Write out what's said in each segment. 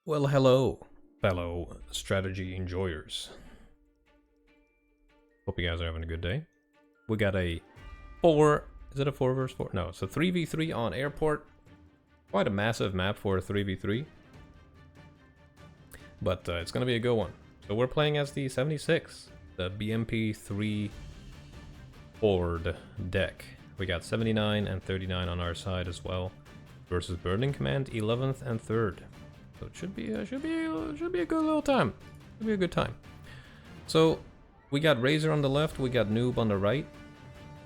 Well, hello, fellow strategy enjoyers. Hope you guys are having a good day. We got a 4, is it a 4 versus 4? No, it's a 3v3 on airport. Quite a massive map for a 3v3. But it's going to be a good one. So we're playing as the 76, the BMD3 Horde deck. We got 79 and 39 on our side as well. Versus Burning Command 11th and 3rd. So it should be a good little time. Should be a good time. So we got Razor on the left, we got Noob on the right.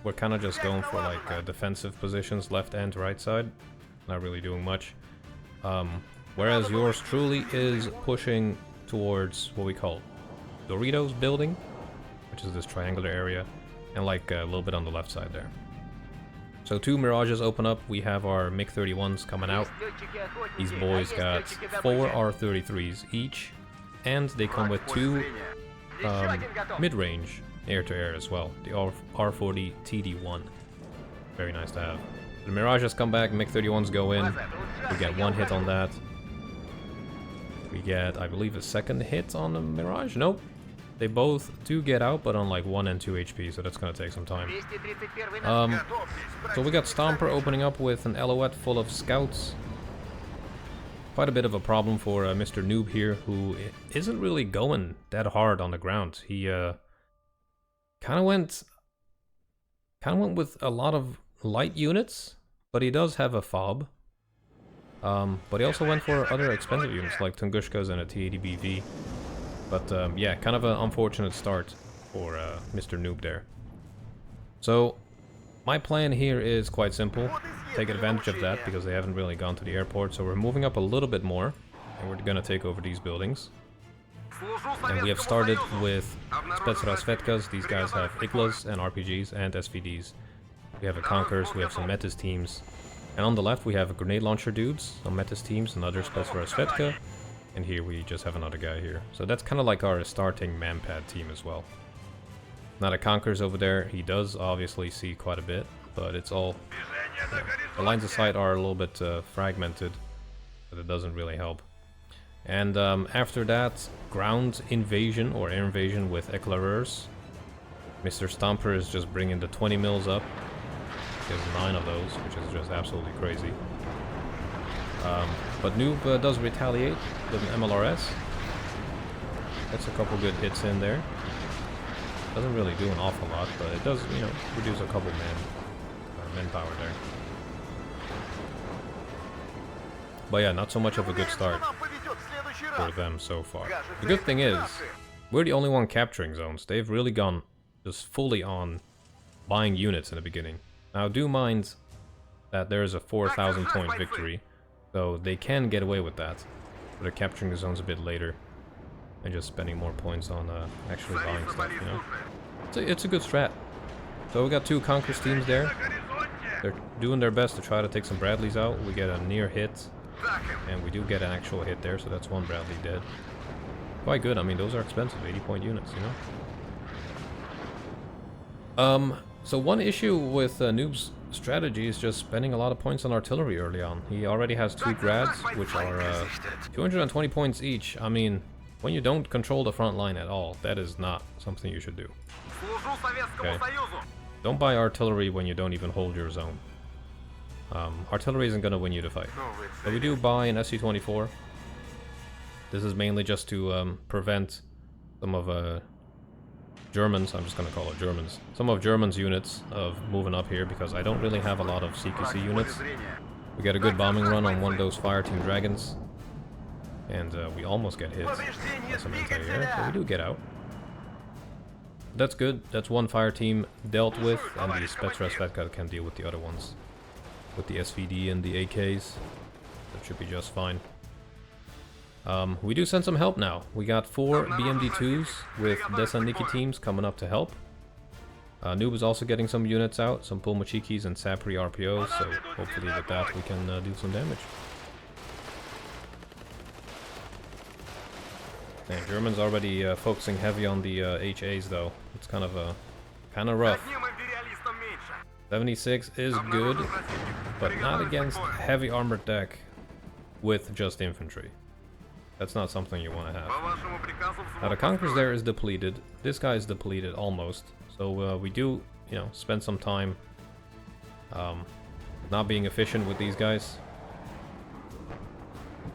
We're kind of just going for like defensive positions, left and right side. Not really doing much. Whereas yours truly is pushing towards what we call Doritos building, which is this triangular area, and like a little bit on the left side there. So 2 Mirages open up, we have our MiG-31s coming out. These boys got 4 R-33s each, and they come with 2 mid-range air-to-air as well, the R40 TD1. Very nice to have. The Mirages come back, MiG-31s go in, we get 1 hit on that. We get, I believe, a 2nd hit on the Mirage? Nope. They both do get out, but on like 1 and 2 HP, so that's gonna take some time. So we got Stomper opening up with an L.COL full of scouts. Quite a bit of a problem for Mr. Noob here, who isn't really going that hard on the ground. He kind of went with a lot of light units, but he does have a fob. But he also went for other expensive units like Tungushkas and a T80BV. But yeah, kind of an unfortunate start for Mr. Noob there. So my plan here is quite simple. Take advantage of that because they haven't really gone to the airport. So we're moving up a little bit more and we're gonna take over these buildings. And we have started with Spetsrazvetkas. These guys have Iglas and RPGs and SVDs. We have a Conquerors, we have some Metis teams. And on the left we have a grenade launcher dudes, some Metis teams, another Spetsrazvetka. And here we just have another guy here. So that's kind of like our starting manpad team as well. Now the Conquerors over there, he does obviously see quite a bit, but it's all... the lines of sight are a little bit fragmented, but it doesn't really help. And after that, ground invasion or air invasion with Eclaireurs. Mr. Stomper is just bringing the 20 mils up. He has 9 of those, which is just absolutely crazy. But Noob does retaliate with an MLRS. That's a couple good hits in there. Doesn't really do an awful lot, but it does, you know, reduce a couple manpower there. But yeah, not so much of a good start for them so far. The good thing is, we're the only one capturing zones. They've really gone just fully on buying units in the beginning. Now do mind that there is a 4,000 point victory. So they can get away with that, but they're capturing the zones a bit later and just spending more points on actually buying stuff, you know? It's a good strat. So we got 2 Conquerors teams there. They're doing their best to try to take some Bradleys out. We get a near hit, and we do get an actual hit there, so that's 1 Bradley dead. Quite good, I mean, those are expensive, 80 point units, you know? So one issue with Noob's strategy is just spending a lot of points on artillery early on. He already has 2 grads, which are 220 points each. I mean, when you don't control the front line at all, that is not something you should do. Okay? Don't buy artillery when you don't even hold your zone. Artillery isn't going to win you the fight. But we do buy an SC-24. This is mainly just to prevent some of Germans, I'm just gonna call it Germans. Some of Germans' units of moving up here because I don't really have a lot of CQC units. We get a good bombing run on one of those Fireteam Dragons. And we almost get hit. That's some anti-air, but we do get out. That's good. That's 1 fire team dealt with, and the Spetsrazvetka can deal with the other ones. With the SVD and the AKs. That should be just fine. We do send some help now. We got 4 BMD2s with Desaniki teams coming up to help. Noob is also getting some units out, some Pulmachikis and Sapri RPOs, so hopefully with that we can do some damage. And German's already focusing heavy on the HAs though. It's kind of rough. 76 is good, but not against heavy armored deck with just infantry. That's not something you want to have. Now the Conquerors there is depleted. This guy is depleted almost. So we do, you know, spend some time not being efficient with these guys.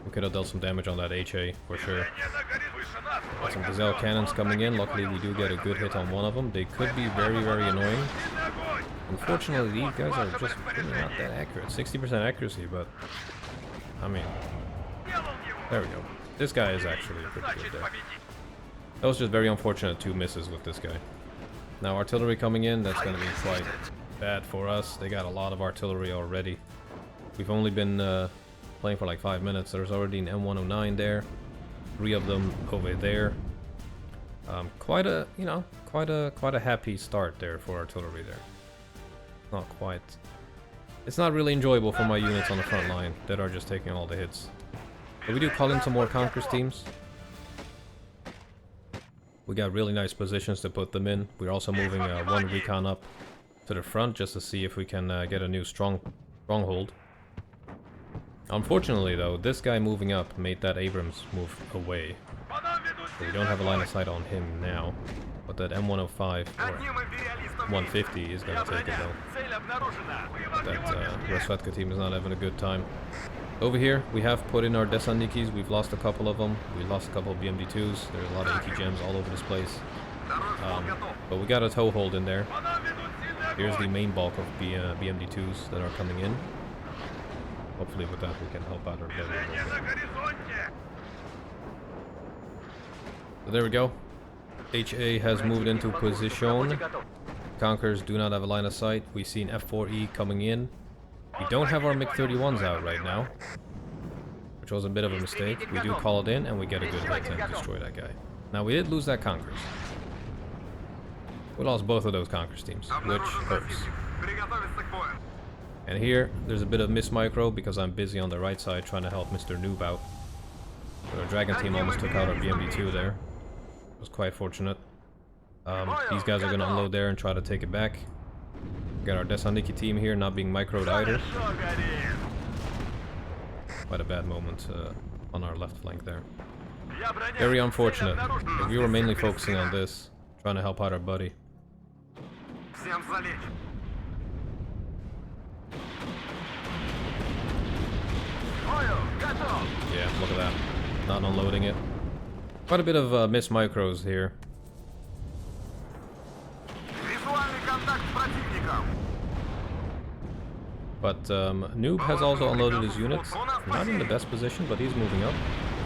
We could have dealt some damage on that HA for sure. Got some gazelle cannons coming in. Luckily we do get a good hit on one of them. They could be very, very annoying. Unfortunately these guys are just really not that accurate. 60% accuracy, but I mean, there we go. This guy is actually pretty good there. That was just very unfortunate 2 misses with this guy. Now artillery coming in, that's going to be quite bad for us. They got a lot of artillery already. We've only been playing for like 5 minutes. There's already an M109 there. 3 of them over there. Quite a, you know, quite a happy start there for artillery there. Not quite. It's not really enjoyable for my units on the front line that are just taking all the hits. But we do call in some more Conquerors teams. We got really nice positions to put them in. We're also moving 1 recon up to the front just to see if we can get a new stronghold. Unfortunately though, this guy moving up made that Abrams move away. So we don't have a line of sight on him now. But that M105 or 150 is going to take it though. That Resvetka team is not having a good time. Over here, we have put in our Desanikis. We've lost a couple of them. We lost a couple of BMD2s. There's a lot of AT gems all over this place. But we got a toehold in there. Here's the main bulk of BMD2s that are coming in. Hopefully with that we can help out our player a little bit. So there we go. HA has moved into position. Conquerors do not have a line of sight. We see an F4E coming in. We don't have our MiG-31s out right now, which was a bit of a mistake. We do call it in and we get a good hit and destroy that guy. Now we did lose that Conquerors. We lost both of those Conquerors teams, which hurts. And here, there's a bit of miss micro because I'm busy on the right side trying to help Mr. Noob out. But our Dragon team almost took out our BMD2 there. It was quite fortunate. These guys are going to unload there and try to take it back. We got our Desaniki team here not being microed either. Quite a bad moment on our left flank there. Very unfortunate. Like, we were mainly focusing on this, trying to help out our buddy. Yeah, look at that. Not unloading it. Quite a bit of miss micros here. But Noob has also unloaded his units. Not in the best position, but he's moving up.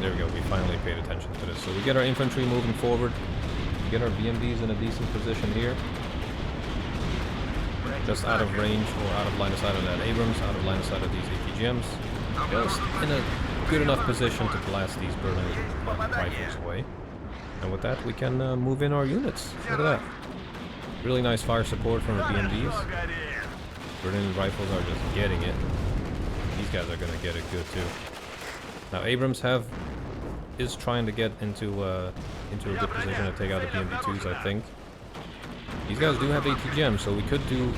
There we go, we finally paid attention to this. So we get our infantry moving forward. We get our BMDs in a decent position here. Just out of range or out of line of sight of that Abrams, out of line of sight of these APGMs. Just in a good enough position to blast these Berlin rifles away. And with that, we can move in our units. Look at that. Really nice fire support from the BMDs. Berlin rifles are just getting it. These guys are gonna get it good too. Now Abrams is trying to get into a good position to take out the BMD2s, I think. These guys do have AT gems, so we could do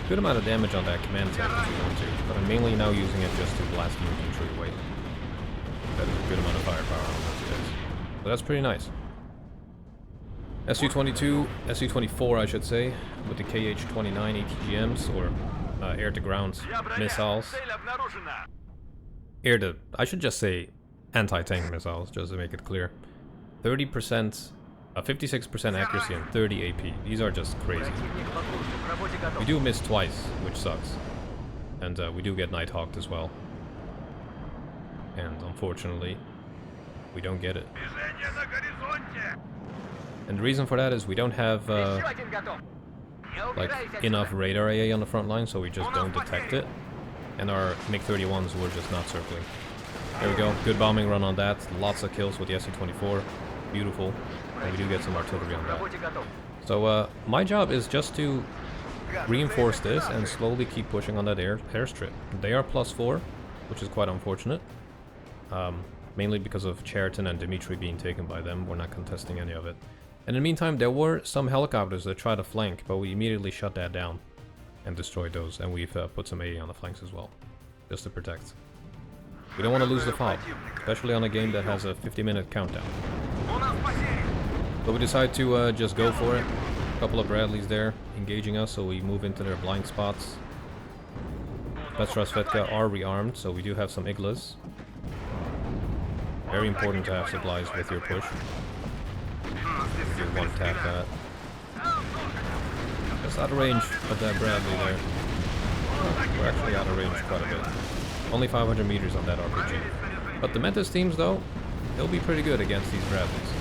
a good amount of damage on that command tank if we want to. But I'm mainly now using it just to blast the infantry away. That is a good amount of firepower on those guys. So that's pretty nice. SU-22, SU-24 I should say, with the KH-29 ATGMs, or air-to-ground missiles. I should just say anti-tank missiles, just to make it clear. 30%, 56% accuracy and 30 AP. These are just crazy. We do miss twice, which sucks. And we do get Nighthawked as well. And unfortunately, we don't get it. And the reason for that is we don't have like enough radar AA on the front line, so we just don't detect it. And our MiG-31s were just not circling. There we go, good bombing run on that. Lots of kills with the Su-24. Beautiful. And we do get some artillery on that. So my job is just to reinforce this and slowly keep pushing on that airstrip. They are +4, which is quite unfortunate. Mainly because of Cheriton and Dimitri being taken by them. We're not contesting any of it. And in the meantime, there were some helicopters that tried to flank, but we immediately shut that down and destroyed those. And we've put some AA on the flanks as well, just to protect. We don't want to lose the fob, especially on a game that has a 50-minute countdown. So we decide to just go for it. A couple of Bradleys there engaging us, so we move into their blind spots. SoullessVase are rearmed, so we do have some Iglas. Very important to have supplies with your push. If you one tap that. Just out of range of that Bradley there. We're actually out of range quite a bit. Only 500 meters on that RPG. But the Mentis teams though, they'll be pretty good against these Bradleys.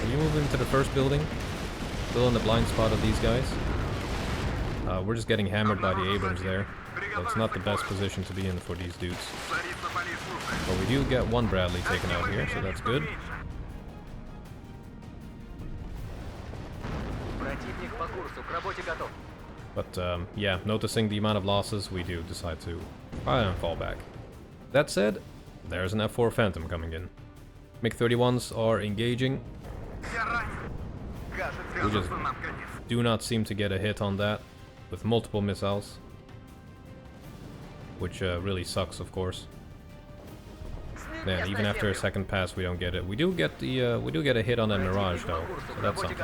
When you move into the first building, still in the blind spot of these guys. We're just getting hammered by the Abrams there. So it's not the best position to be in for these dudes. But we do get one Bradley taken out here, so that's good. But yeah, noticing the amount of losses, we do decide to try and fall back. That said, there's an F4 Phantom coming in. MiG-31s are engaging. We just do not seem to get a hit on that with multiple missiles, which really sucks, of course. Man, even after a second pass, we don't get it. We do get a hit on that Mirage though, so that's something.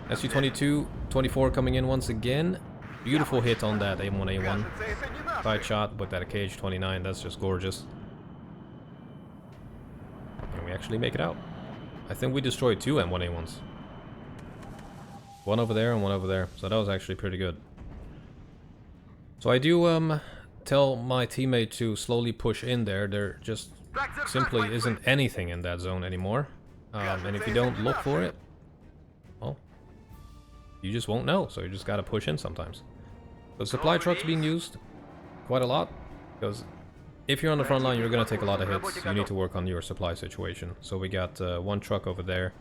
SU-22, 24 coming in once again. Beautiful hit on that M1A1. Side shot with that KH-29, that's just gorgeous. And we actually make it out. I think we destroyed 2 M1A1s. One over there and one over there, so that was actually pretty good. So I do tell my teammate to slowly push in there. There just simply isn't anything in that zone anymore. And if you don't look for it, well, you just won't know, so you just gotta push in sometimes. The supply truck's being used quite a lot, because if you're on the front line, you're gonna take a lot of hits. You need to work on your supply situation. So we got one truck over there.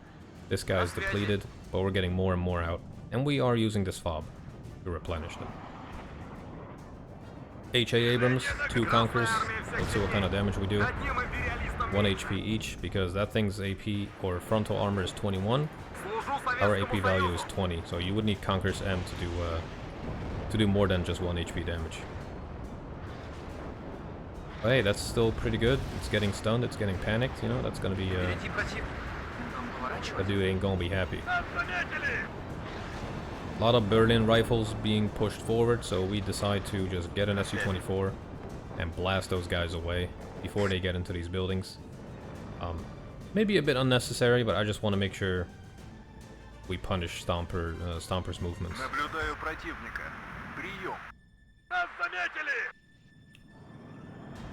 This guy's depleted, but we're getting more and more out. And we are using this fob to replenish them. HA Abrams, 2 Conquers. Let's see what kind of damage we do. 1 HP each, because that thing's AP or frontal armor is 21. Our AP value is 20, so you would need Conquer's M to do more than just 1 HP damage. But hey, that's still pretty good. It's getting stunned, it's getting panicked, you know, that's gonna be that dude ain't gonna be happy. A lot of Berlin rifles being pushed forward, so we decide to just get an SU-24 and blast those guys away before they get into these buildings. Maybe a bit unnecessary, but I just want to make sure we punish Stomper's movements.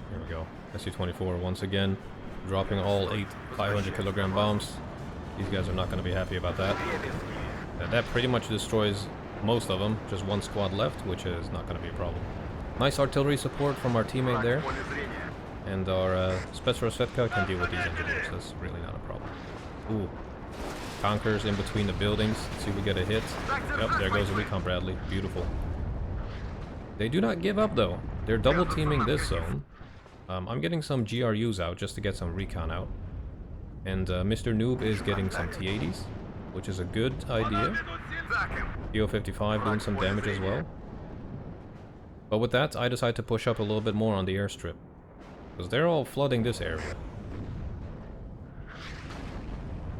Here we go. SU-24 once again, dropping all 8 500-kilogram bombs. These guys are not going to be happy about that. That pretty much destroys most of them. Just one squad left, which is not going to be a problem. Nice artillery support from our teammate there. And our SoullessVase can deal with these engineers. That's really not a problem. Ooh. Conquers in between the buildings. Let's see if we get a hit. Yep, there goes a recon Bradley. Beautiful. They do not give up though. They're double teaming this zone. I'm getting some GRUs out just to get some recon out. And Mr. Noob is getting some T-80s, which is a good idea. PO-55 doing some damage as well. But with that, I decide to push up a little bit more on the airstrip, because they're all flooding this area.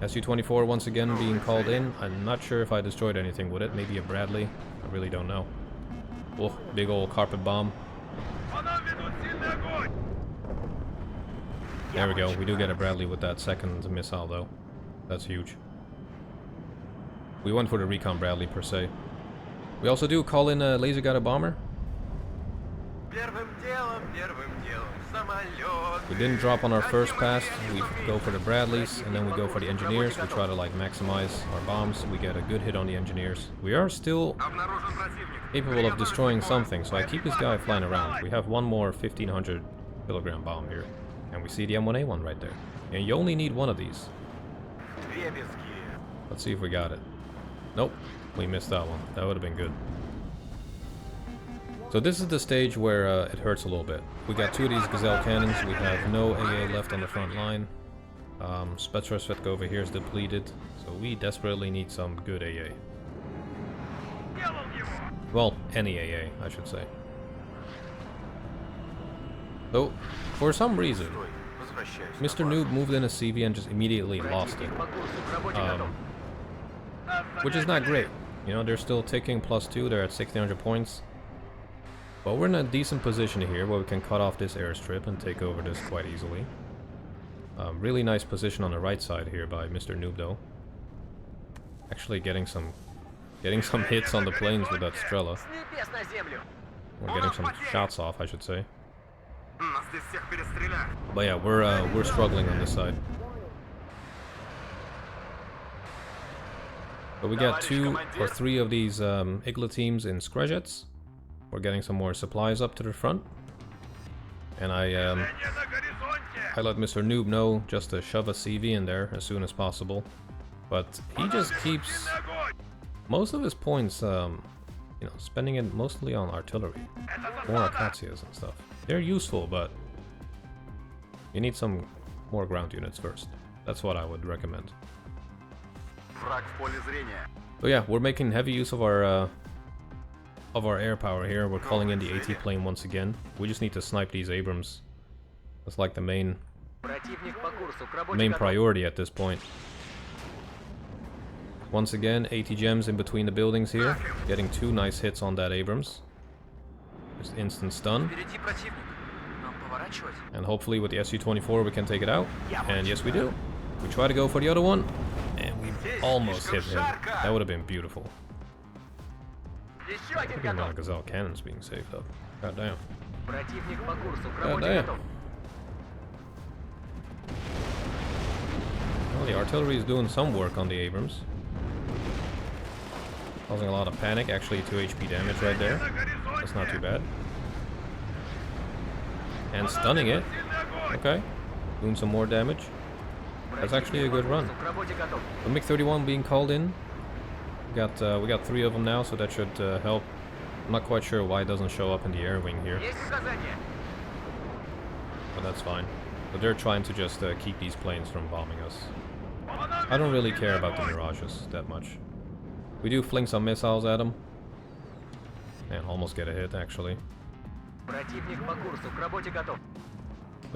SU-24 once again being called in. I'm not sure if I destroyed anything with it. Maybe a Bradley. I really don't know. Oh, big old carpet bomb. There we go. We do get a Bradley with that second missile though. That's huge. We went for the recon Bradley per se. We also do call in a laser guided bomber. We didn't drop on our first pass. We go for the Bradleys and then we go for the engineers. We try to like maximize our bombs. We get a good hit on the engineers. We are still capable of destroying something, so I keep this guy flying around. We have one more 1500 kilogram bomb here. And we see the M1A1 right there. And you only need one of these. Let's see if we got it. Nope, we missed that one. That would have been good. So this is the stage where it hurts a little bit. We got 2 of these Gazelle cannons. We have no AA left on the front line. SoullessVase over here is depleted. So we desperately need some good AA. Well, any AA, I should say. So, for some reason, Mr. Noob moved in a CV and just immediately lost it. Which is not great. You know, they're still ticking +2, they're at 1600 points. But we're in a decent position here where we can cut off this airstrip and take over this quite easily. Really nice position on the right side here by Mr. Noob though. Actually getting some hits on the planes with that Strela. We're getting some shots off, I should say. But yeah, we're struggling on this side. But we got 2 or 3 of these Igla teams in Screjets. We're getting some more supplies up to the front. And I let Mr. Noob know just to shove a CV in there as soon as possible. But he just keeps most of his points, you know, spending it mostly on artillery. More Acacias and stuff. They're useful, but you need some more ground units first. That's what I would recommend. So yeah, we're making heavy use of our air power here. We're calling in the AT plane once again. We just need to snipe these Abrams. That's like the main priority at this point. Once again, 80 gems in between the buildings here. Getting 2 nice hits on that Abrams. Just instant stun. And hopefully with the Su-24 we can take it out. And yes we do. We try to go for the other one. And we almost hit him. That would have been beautiful. The amount of Gazelle cannons being saved up. God damn. God damn. Well, the artillery is doing some work on the Abrams. Causing a lot of panic. Actually 2 HP damage right there. That's not too bad. And stunning it. Okay. Doing some more damage. That's actually a good run. The MiG-31 being called in. We got 3 of them now, so that should help. I'm not quite sure why it doesn't show up in the air wing here. But that's fine. But they're trying to just keep these planes from bombing us. I don't really care about the Mirages that much. We do fling some missiles at them. And almost get a hit, actually. But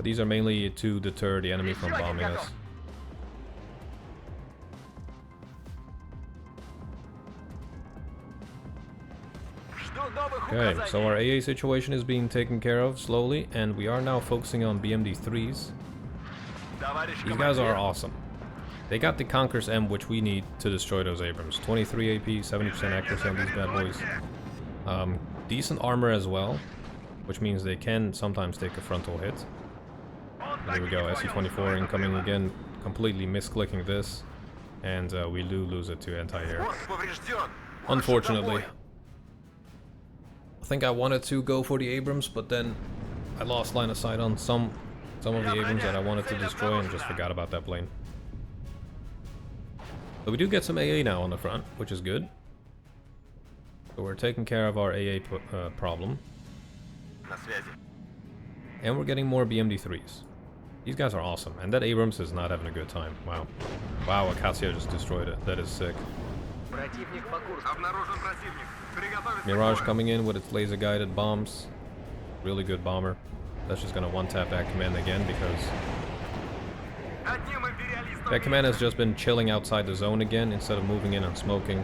these are mainly to deter the enemy from bombing us. Okay, so our AA situation is being taken care of slowly, and we are now focusing on BMD3s. These guys are awesome. They got the Conqueror's M, which we need to destroy those Abrams. 23 AP, 70% accuracy on these bad boys. Decent armor as well, which means they can sometimes take a frontal hit. There we go, Su-24 incoming again, completely misclicking this, and we do lose it to anti-air. Unfortunately. I think I wanted to go for the Abrams, but then I lost line of sight on some of the Abrams that I wanted to destroy and just forgot about that plane. But we do get some AA now on the front, which is good. So we're taking care of our AA problem. And we're getting more BMD3s. These guys are awesome, and that Abrams is not having a good time. Wow. Wow, Acacia just destroyed it. That is sick. Mirage coming in with its laser-guided bombs. Really good bomber. That's just gonna one-tap that command again because that command has just been chilling outside the zone again instead of moving in and smoking,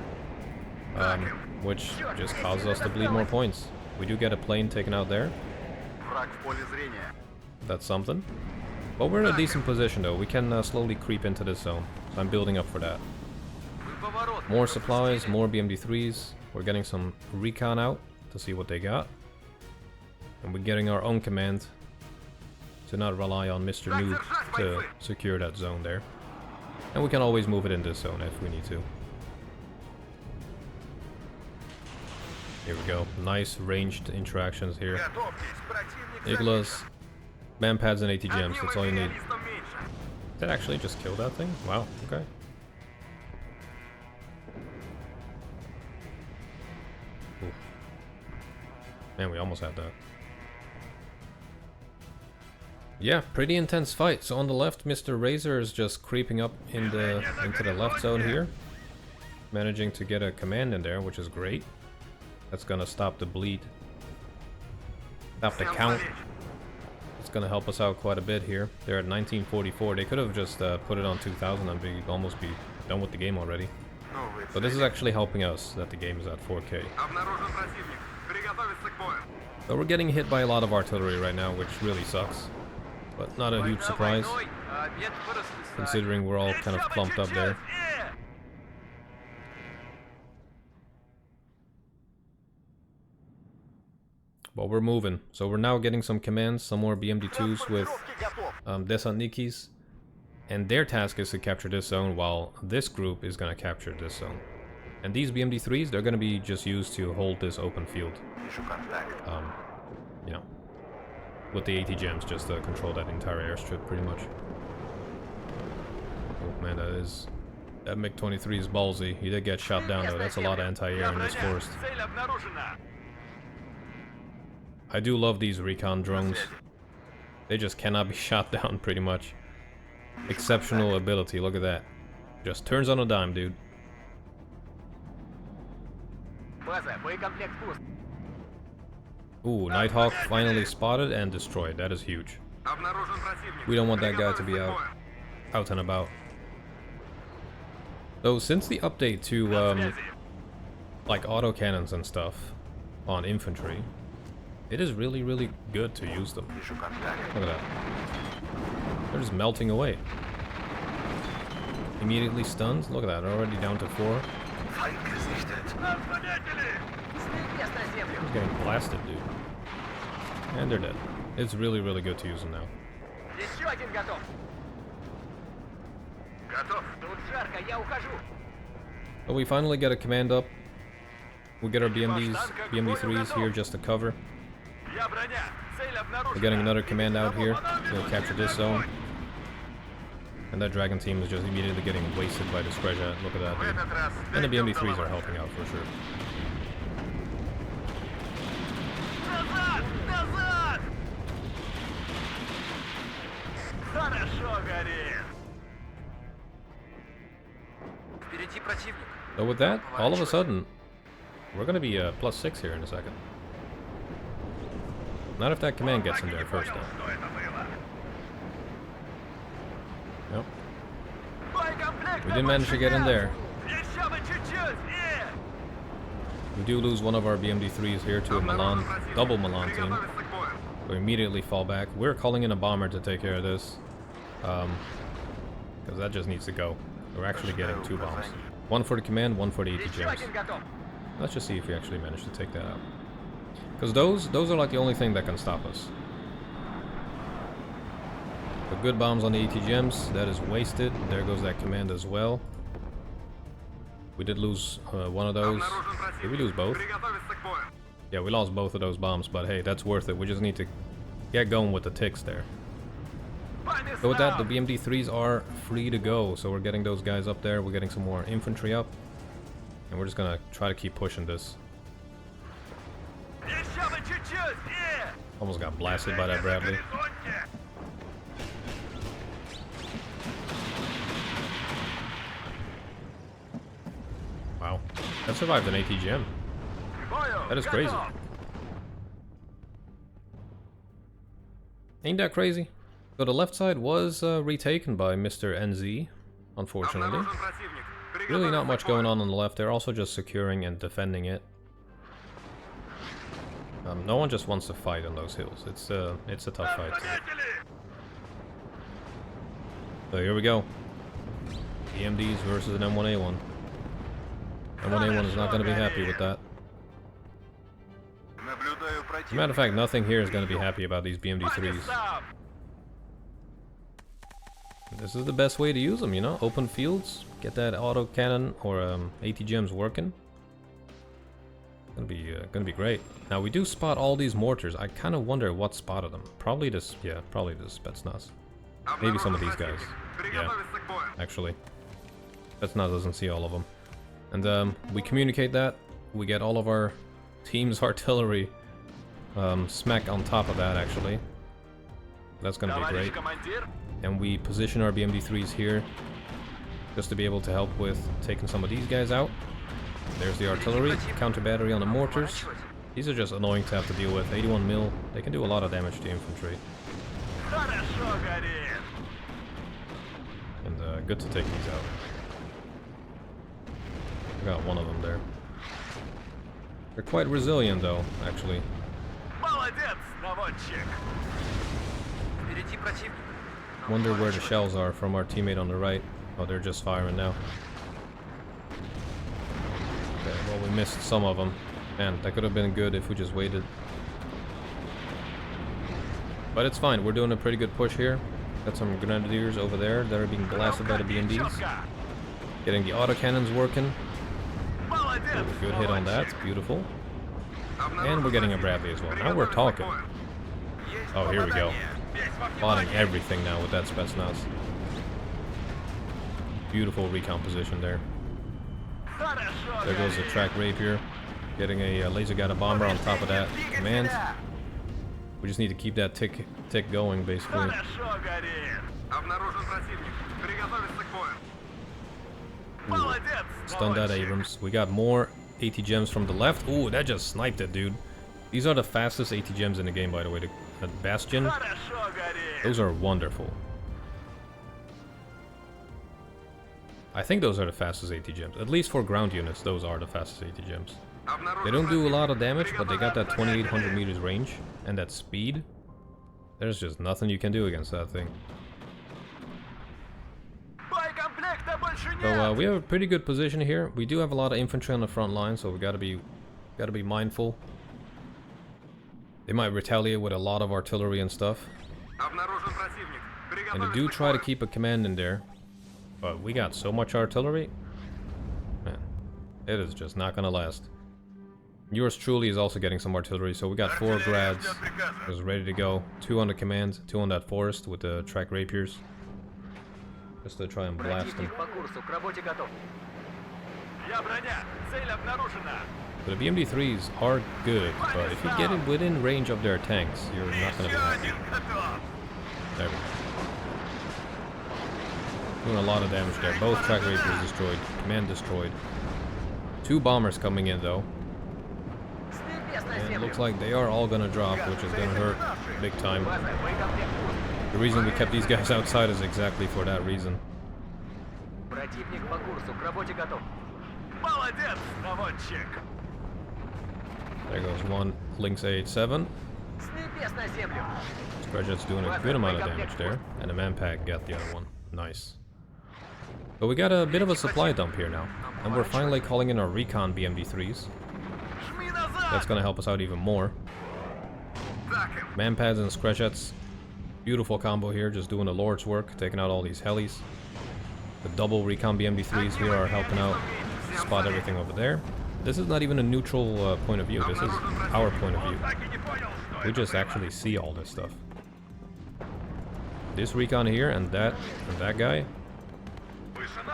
which just causes us to bleed more points. We do get a plane taken out there. That's something. But we're in a decent position though. We can slowly creep into this zone. So I'm building up for that. More supplies, more BMD3s. We're getting some recon out to see what they got. And we're getting our own command to not rely on Mr. Noob to secure that zone there. And we can always move it in this zone if we need to. Here we go. Nice ranged interactions here. Iglas, manpads, and AT gems. That's all you need. Did that actually just kill that thing? Wow, okay. Oof. Man, we almost had that. Yeah, pretty intense fight. So on the left, Mr. Razor is just creeping up into the left zone here. Managing to get a command in there, which is great. That's gonna stop the bleed. Stop the count. It's gonna help us out quite a bit here. They're at 1944. They could have just put it on 2000 and we'd almost be done with the game already. But this is actually helping us that the game is at 4K. So we're getting hit by a lot of artillery right now, which really sucks. But not a huge surprise, considering we're all kind of clumped up there. But we're moving. So we're now getting some commands, some more BMD2s with Desantnikis. And their task is to capture this zone, while this group is going to capture this zone. And these BMD3s, they're going to be just used to hold this open field. You know, with the AT gems, just to control that entire airstrip, pretty much. Oh man, that MiG-23 is ballsy. He did get shot down though. That's a lot of anti-air in this forest. I do love these recon drones. They just cannot be shot down, pretty much. Exceptional ability, look at that. Just turns on a dime, dude. Ooh, Nighthawk finally spotted and destroyed. That is huge. We don't want that guy to be out and about. So since the update to like autocannons and stuff on infantry, it is really, really good to use them. Look at that. They're just melting away. Immediately stunned. Look at that, already down to 4. He's getting blasted, dude. And they're dead. It's really, really good to use them now. So we finally get a command up. We get our BMD3s here just to cover. We're getting another command out here to capture this zone. And that dragon team is just immediately getting wasted by the Screjat. Look at that, dude. And the BMD3s are helping out for sure. So with that, all of a sudden, we're gonna be +6 here in a second. Not if that command gets in there first, though. Nope. We did manage to get in there. We do lose one of our BMD3s here to a Milan, double Milan team. We immediately fall back. We're calling in a bomber to take care of this. Because that just needs to go. We're actually getting 2 bombs. One for the command, one for the AT gems. Let's just see if we actually manage to take that out. Because those are like the only thing that can stop us. The good bombs on the AT gems, that is wasted. There goes that command as well. We did lose one of those. Did we lose both? Yeah, we lost both of those bombs, but hey, that's worth it. We just need to get going with the ticks there. So with that, the BMD3s are free to go. So we're getting those guys up there. We're getting some more infantry up. And we're just gonna try to keep pushing this. Almost got blasted by that Bradley. Wow. That survived an AT gem. That is crazy. Ain't that crazy? So the left side was retaken by Mr. NZ, unfortunately. Really not much going on the left. They're also just securing and defending it. No one just wants to fight on those hills. It's a tough fight. So here we go. BMDs versus an M1A1. M1A1 is not going to be happy with that. As a matter of fact, nothing here is going to be happy about these BMD3s. This is the best way to use them, you know? Open fields, get that auto cannon or AT gems working. Gonna be great. Now we do spot all these mortars. I kind of wonder what spotted them. Probably this, yeah, probably this Spetsnaz. Maybe some of these guys. Yeah, actually, Spetsnaz doesn't see all of them. And we communicate that. We get all of our team's artillery smack on top of that. Actually, that's gonna be great. And we position our BMD3s here just to be able to help with taking some of these guys out. There's the artillery, counter battery on the mortars. These are just annoying to have to deal with. 81 mil, they can do a lot of damage to infantry. And good to take these out. I got one of them there. They're quite resilient though, actually. Wonder where the shells are from our teammate on the right. Oh, they're just firing now. Okay, well we missed some of them. Man, that could have been good if we just waited. But it's fine, we're doing a pretty good push here. Got some grenadiers over there that are being blasted by the BMDs. Getting the autocannons working. Good hit on that, beautiful. And we're getting a Bradley as well. Now we're talking. Oh, here we go. Spotting everything now with that Spetsnaz. Beautiful recon position there. There goes the track rapier. Getting a laser guided bomber on top of that command. We just need to keep that tick going, basically. Ooh, stun that Abrams. We got more AT gems from the left. Ooh, that just sniped it, dude. These are the fastest AT gems in the game, by the way. The Bastion. Those are wonderful. I think those are the fastest AT gems. At least for ground units, those are the fastest AT gems. They don't do a lot of damage, but they got that 2800 meters range and that speed. There's just nothing you can do against that thing. So we have a pretty good position here. We do have a lot of infantry on the front line, so we gotta be mindful. They might retaliate with a lot of artillery and stuff. And they do try to keep a command in there, but we got so much artillery. Man, it is just not gonna last. Yours truly is also getting some artillery, so we got 4 grads just ready to go. 2 on the command, 2 on that forest with the track rapiers. Just to try and blast them. So the BMD3s are good, but if you get it within range of their tanks, you're not gonna be happy. There we go. Doing a lot of damage there. Both track rapiers destroyed, command destroyed. 2 bombers coming in though. And it looks like they are all gonna drop, which is gonna hurt big time. The reason we kept these guys outside is exactly for that reason. There goes one Lynx A87. Scratchet's doing a good amount of damage there, and the Manpack got the other one. Nice. But we got a bit of a supply dump here now, and we're finally calling in our recon BMD3s. That's gonna help us out even more. Manpads and Scratchets. Beautiful combo here, just doing the Lord's work, taking out all these helis. The double recon BMD3s here are helping out spot everything over there. This is not even a neutral point of view, this is our point of view. We just actually see all this stuff. This recon here and that guy,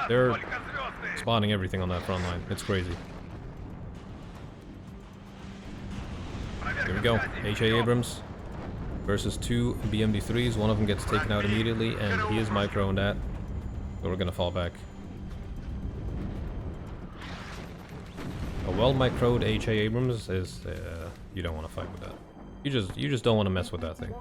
they're spotting everything on that front line. It's crazy. Here we go, H.A. Abrams versus 2 BMD3s. One of them gets taken out immediately, and he is microing that. So we're gonna fall back. A well microed H.A. Abrams is you don't want to fight with that. You just don't want to mess with that thing.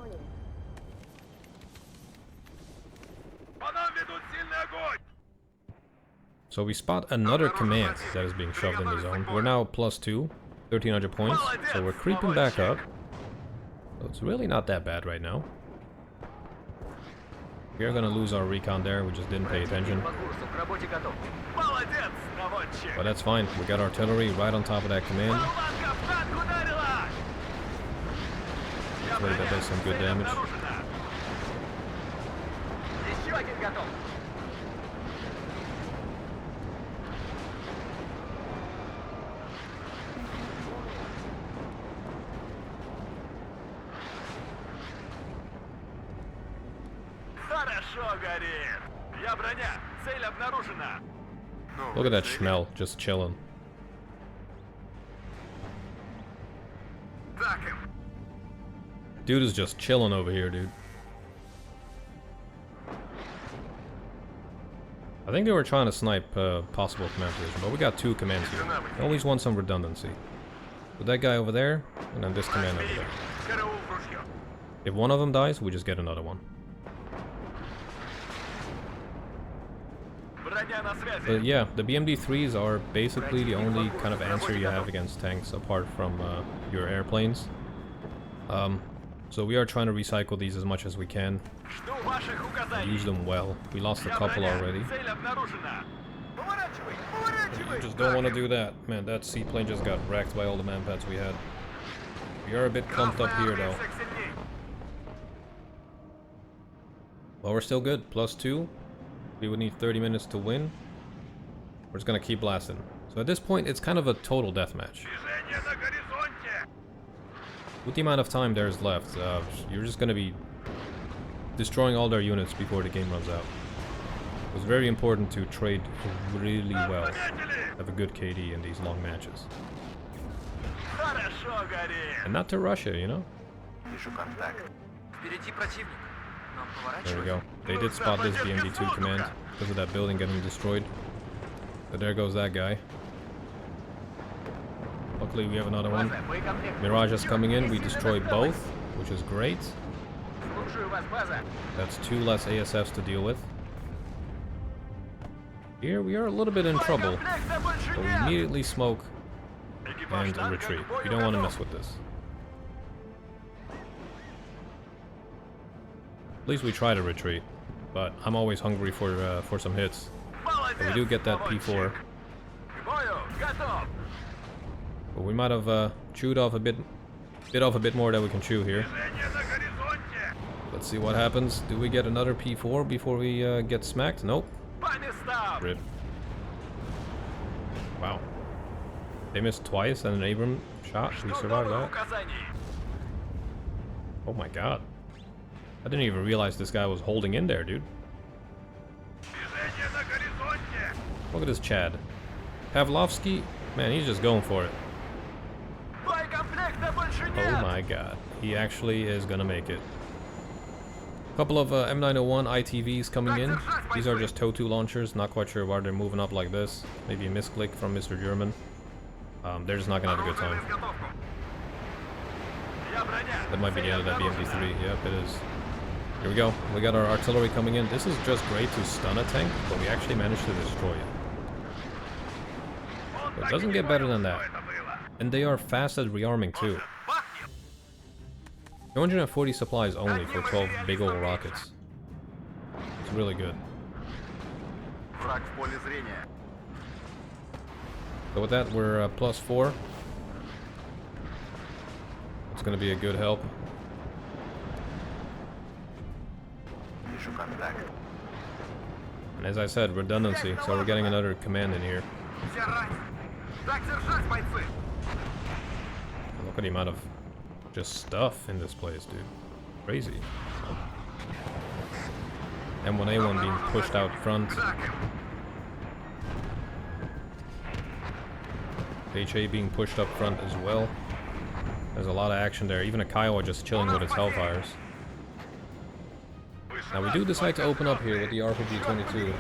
So we spot another command that is being shoved in the zone. We're now +2, 1300 points. So we're creeping back up. So it's really not that bad right now. We're gonna lose our recon there, we just didn't pay attention. But that's fine, we got artillery right on top of that command. Hopefully that does some good damage. Look at that Schmel, just chilling. Dude is just chilling over here, dude. I think they were trying to snipe possible command position, but we got 2 commands here. I always want some redundancy. With that guy over there, and then this command over there. If one of them dies, we just get another one. But yeah, the BMD3s are basically the only kind of answer you have against tanks apart from your airplanes. So we are trying to recycle these as much as we can. Use them well. We lost a couple already. You just don't want to do that. Man, that seaplane just got wrecked by all the manpads we had. We are a bit clumped up here though. Well, we're still good. +2. We would need 30 minutes to win. We're just gonna keep blasting. So at this point, it's kind of a total deathmatch. With the amount of time there's left, you're just gonna be destroying all their units before the game runs out. It's very important to trade really well. Have a good KD in these long matches. And not to Russia, you know? There we go. They did spot this BMD2 command because of that building getting destroyed. But there goes that guy. Luckily we have another one. Mirage is coming in. We destroy both, which is great. That's 2 less ASFs to deal with. Here we are a little bit in trouble. But we immediately smoke and retreat. You don't want to mess with this. At least we try to retreat, but I'm always hungry for some hits. But we do get that P4. But we might have chewed off a bit off a bit more than we can chew here. Let's see what happens. Do we get another P4 before we get smacked? Nope. Rip. Wow. They missed twice and an Abram shot. We survived that. Oh my god. I didn't even realize this guy was holding in there, dude. Look at this Chad. Pavlovsky, man, he's just going for it. Oh my god. He actually is gonna make it. A couple of M901 ITVs coming in. These are just TOW2 launchers. Not quite sure why they're moving up like this. Maybe a misclick from Mr. German. They're just not gonna have a good time. That might be the end of that BMD3. Yep, it is. Here we go. We got our artillery coming in. This is just great to stun a tank, but we actually managed to destroy it. But it doesn't get better than that. And they are fast at rearming too. 240 supplies only for 12 big old rockets. It's really good. So with that, we're +4. It's gonna be a good help. And as I said, redundancy, so we're getting another command in here. Look at the amount of just stuff in this place, dude. Crazy. M1A1 being pushed out front. HA being pushed up front as well. There's a lot of action there. Even a Kiowa just chilling with its Hellfires. Now we do decide to open up here with the RPG-22.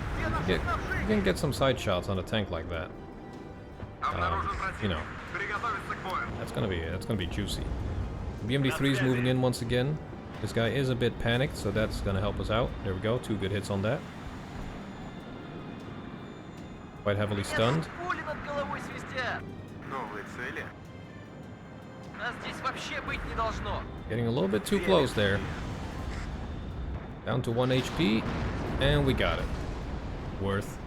You can get some side shots on a tank like that. You know, that's gonna be juicy. BMD3 is moving in once again. This guy is a bit panicked, so that's gonna help us out. There we go, 2 good hits on that. Quite heavily stunned. Getting a little bit too close there. Down to 1 HP, and we got it. Worth.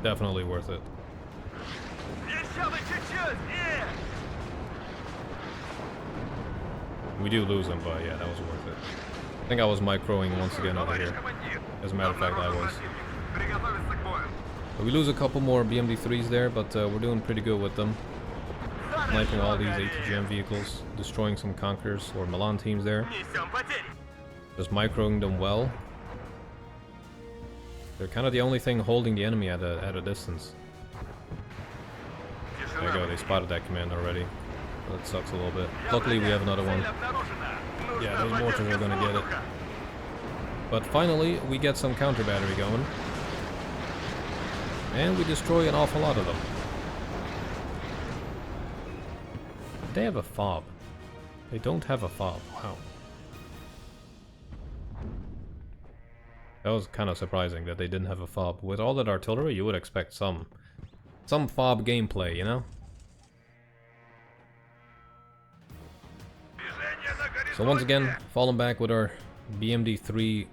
Definitely worth it. We do lose him, but yeah, that was worth it. I think I was microing once again over here. As a matter of fact, I was. So we lose a couple more BMD3s there, but we're doing pretty good with them. Sniping all these ATGM vehicles, destroying some Conquerors or Milan teams there. Just microing them well. They're kind of the only thing holding the enemy at a distance. There you go, they spotted that command already. That sucks a little bit. Luckily we have another one. Yeah, those mortars are gonna get it. But finally, we get some counter battery going. And we destroy an awful lot of them. they have a fob? They don't have a fob. Wow. That was kind of surprising that they didn't have a fob. With all that artillery, you would expect some fob gameplay, you know? So once again, falling back with our BMD3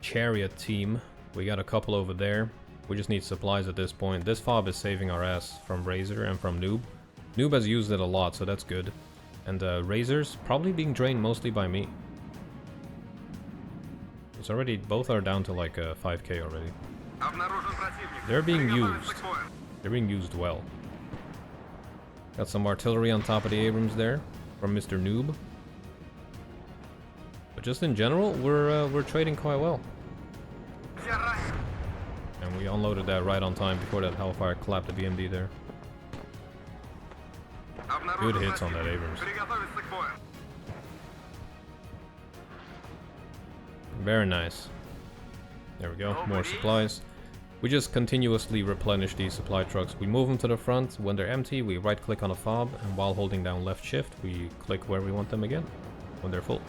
chariot team. We got a couple over there. We just need supplies at this point. This fob is saving our ass from Razor and from Noob. Noob has used it a lot, so that's good. And Razor's probably being drained mostly by me. It's already, both are down to like 5k already. They're being used. They're being used well. Got some artillery on top of the Abrams there from Mr. Noob. But just in general, we're trading quite well. And we unloaded that right on time before that Hellfire clapped the BMD there. Good hits on that Abrams. Very nice. There we go, more supplies. We just continuously replenish these supply trucks. We move them to the front. When they're empty, we right click on a fob, and while holding down left shift, we click where we want them again when they're full.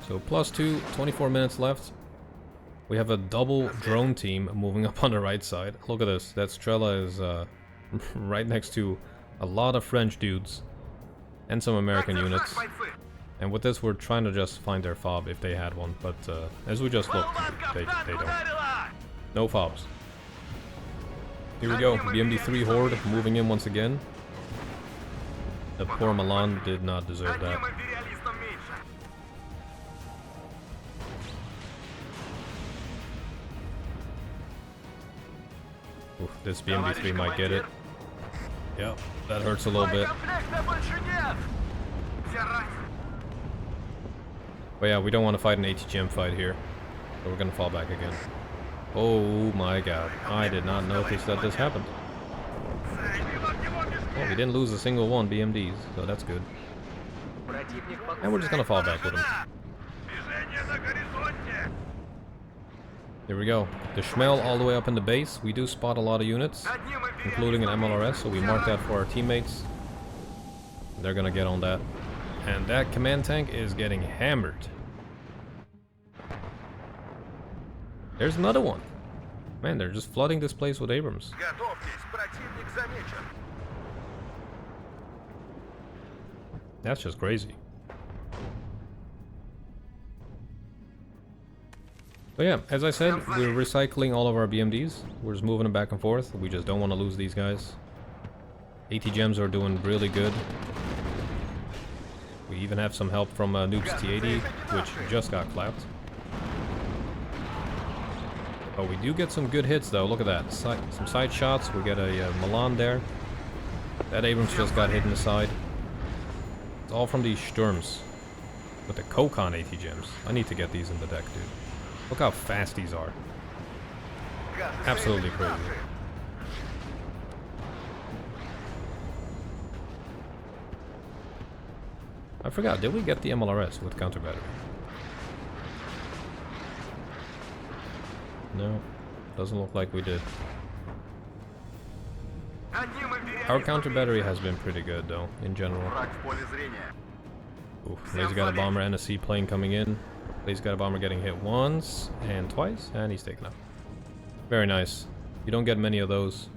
So +2, 24 minutes left. We have a double drone team moving up on the right side. Look at this. That Strela is right next to a lot of French dudes and some American units. And with this, we're trying to just find their fob if they had one. But as we just looked, they don't. No fobs. Here we go. BMD3 Horde moving in once again. The poor Milan did not deserve that. Oof, this BMD3 might get it. Yep, that hurts a little bit. But yeah, we don't want to fight an ATGM fight here. So we're gonna fall back again. Oh my god, I did not notice that this happened. Oh, we didn't lose a single one BMDs, so that's good. And we're just gonna fall back with him. There we go. The Schmel all the way up in the base. We do spot a lot of units, including an MLRS, so we mark that for our teammates. They're gonna get on that. And that command tank is getting hammered. There's another one. Man, they're just flooding this place with Abrams. That's just crazy. So yeah, as I said, we're recycling all of our BMDs. We're just moving them back and forth. We just don't want to lose these guys. ATGMs are doing really good. We even have some help from Noob's T80, which just got clapped. But we do get some good hits though, look at that. Some side shots, we get a Milan there. That Abrams just got hit in the side. It's all from these Sturms. With the Kokon ATGMs. I need to get these in the deck, dude. Look how fast these are. Absolutely crazy. I forgot, did we get the MLRS with counter battery? No, doesn't look like we did. Our counter battery has been pretty good though, in general. Oof, Lazy got a bomber and a seaplane coming in. Lazy got a bomber getting hit once and twice, and he's taken out. Very nice. You don't get many of those.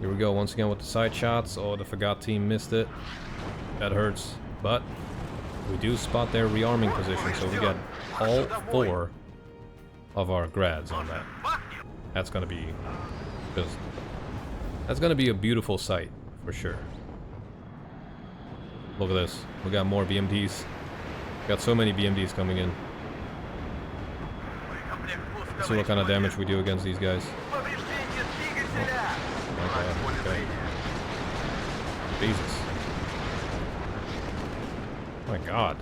Here we go once again with the side shots. Oh, the Forgot team missed it. That hurts, but we do spot their rearming position, so we get all 4 of our grads on that. That's gonna be just... That's gonna be a beautiful sight, for sure. Look at this. We got more BMDs. Got so many BMDs coming in. Let's see what kind of damage we do against these guys. Oh. Okay. Jesus. Oh my god.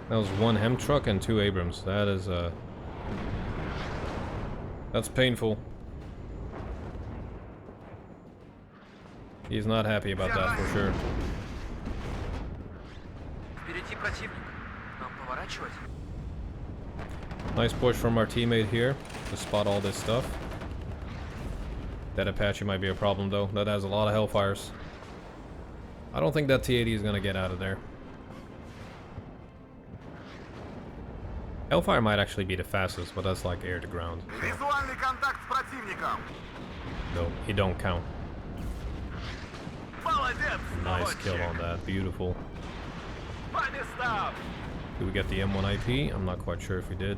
That was 1 Hem truck and 2 Abrams. That is, that's painful. He's not happy about that for sure. Nice push from our teammate here to spot all this stuff. That Apache might be a problem though. That has a lot of Hellfires. I don't think that T-80 is gonna get out of there. Hellfire might actually be the fastest, but that's like air to ground. So. No, it don't count. Nice kill on that. Beautiful. Did we get the M1 IP? I'm not quite sure if we did.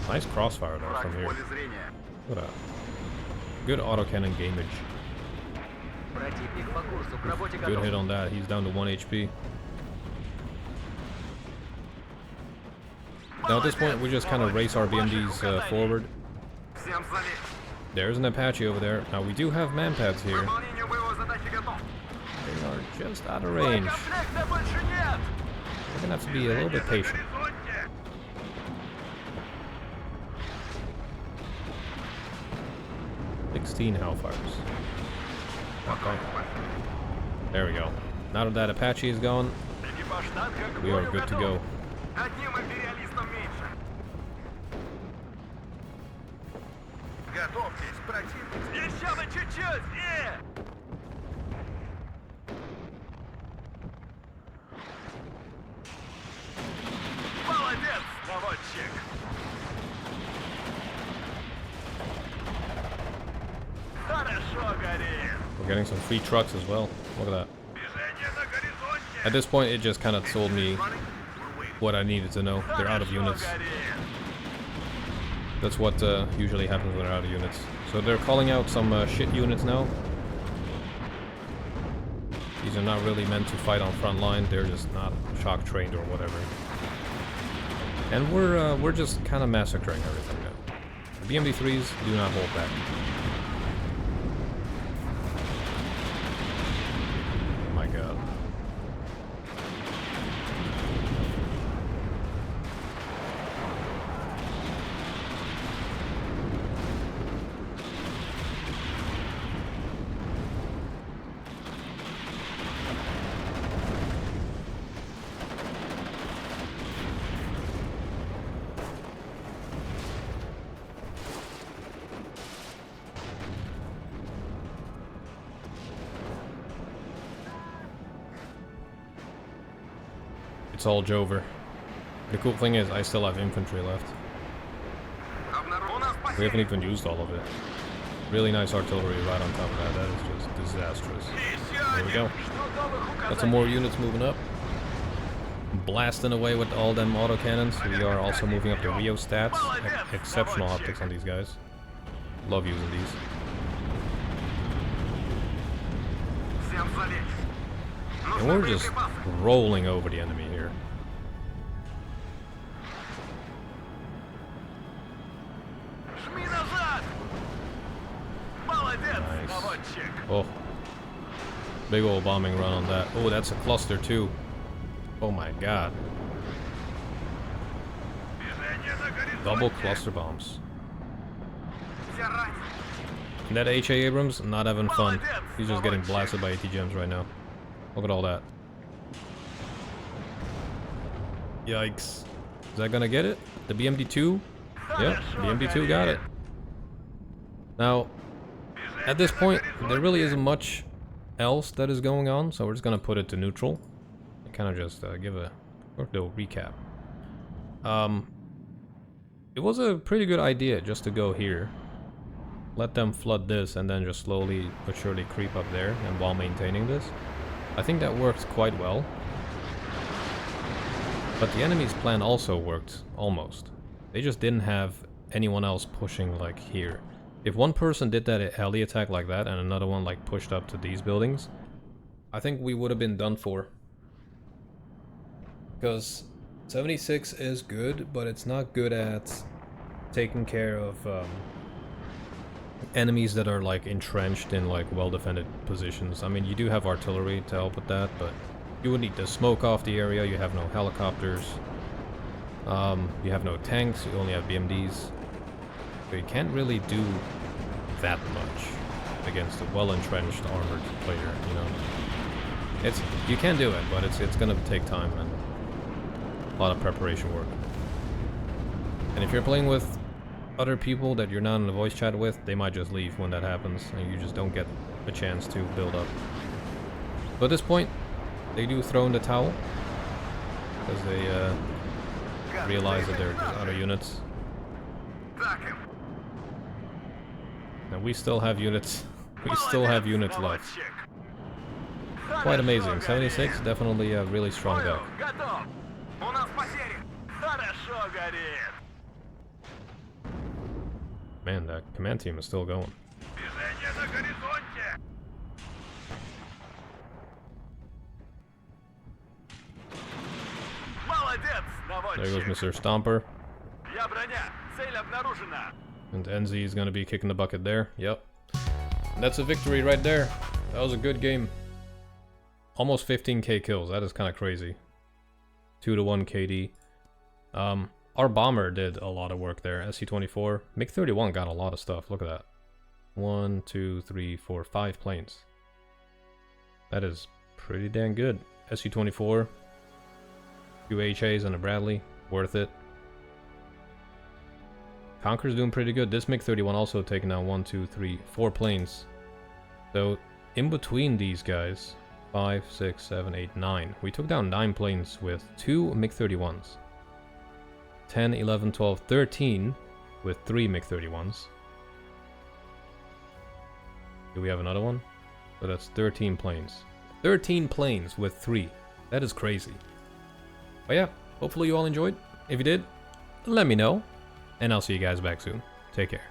Nice crossfire though from here. What a good autocannon gameage. Good hit on that. He's down to 1 HP. Now at this point we just kind of race our BMDs forward. There's an Apache over there. Now we do have manpads here. They are just out of range. We're gonna have to be a little bit patient. Hellfires. Okay. There we go. Now that Apache is gone, we are good to go. We're getting some free trucks as well. Look at that. At this point, it just kind of told me what I needed to know. They're out of units. That's what usually happens when they're out of units. So they're calling out some shit units now. These are not really meant to fight on front line. They're just not shock trained or whatever. And we're just kind of massacring everything now. The BMD3s do not hold back. It's all Jover. The cool thing is I still have infantry left. We haven't even used all of it. Really nice artillery right on top of that. That is just disastrous. There we go. Got some more units moving up. Blasting away with all them autocannons. We are also moving up the Rio stats. Exceptional optics on these guys. Love using these. And we're just rolling over the enemy here. Nice. Oh. Big old bombing run on that. Oh, that's a cluster too. Oh my god. Double cluster bombs. And that H.A. Abrams, not having fun. He's just getting blasted by 80 gems right now. Look at all that. Yikes. Is that gonna get it? The BMD2? Yep, BMD2 got it. Now, at this point, there really isn't much else that is going on, so we're just gonna put it to neutral. And kind of just give a little recap. It was a pretty good idea just to go here. Let them flood this and then just slowly but surely creep up there and while maintaining this. I think that worked quite well. But the enemy's plan also worked, almost. They just didn't have anyone else pushing like here. If one person did that heli attack like that and another one like pushed up to these buildings, I think we would have been done for. Because 76 is good, but it's not good at taking care of enemies that are like entrenched in like well-defended positions. I mean, you do have artillery to help with that, but you would need to smoke off the area. You have no helicopters. You have no tanks. You only have BMDs. So you can't really do that much against a well-entrenched armored player, you know. You can do it, but it's gonna take time and a lot of preparation work. And if you're playing with other people that you're not in the voice chat with, they might just leave when that happens, and you just don't get a chance to build up. So at this point, they do throw in the towel because they realize that there's other units. And we still have units. We still have units left. Quite amazing. 76, definitely a really strong deck. Man, that command team is still going. There goes Mr. Stomper. And NZ is going to be kicking the bucket there. Yep. And that's a victory right there. That was a good game. Almost 15k kills. That is kind of crazy. 2-1 KD. Our bomber did a lot of work there. SC-24. MiG-31 got a lot of stuff. Look at that. 1, 2, 3, 4, 5 planes. That is pretty dang good. SC-24. 2 HAs and a Bradley. Worth it. Conqueror's doing pretty good. This MiG-31 also taking down 1, 2, 3, 4 planes. So, in between these guys, 5, 6, 7, 8, 9. We took down 9 planes with 2 MiG-31s. 10, 11, 12, 13 with 3 MiG-31s. Do we have another one? So that's 13 planes. 13 planes with 3. That is crazy. But yeah, hopefully you all enjoyed. If you did, let me know. And I'll see you guys back soon. Take care.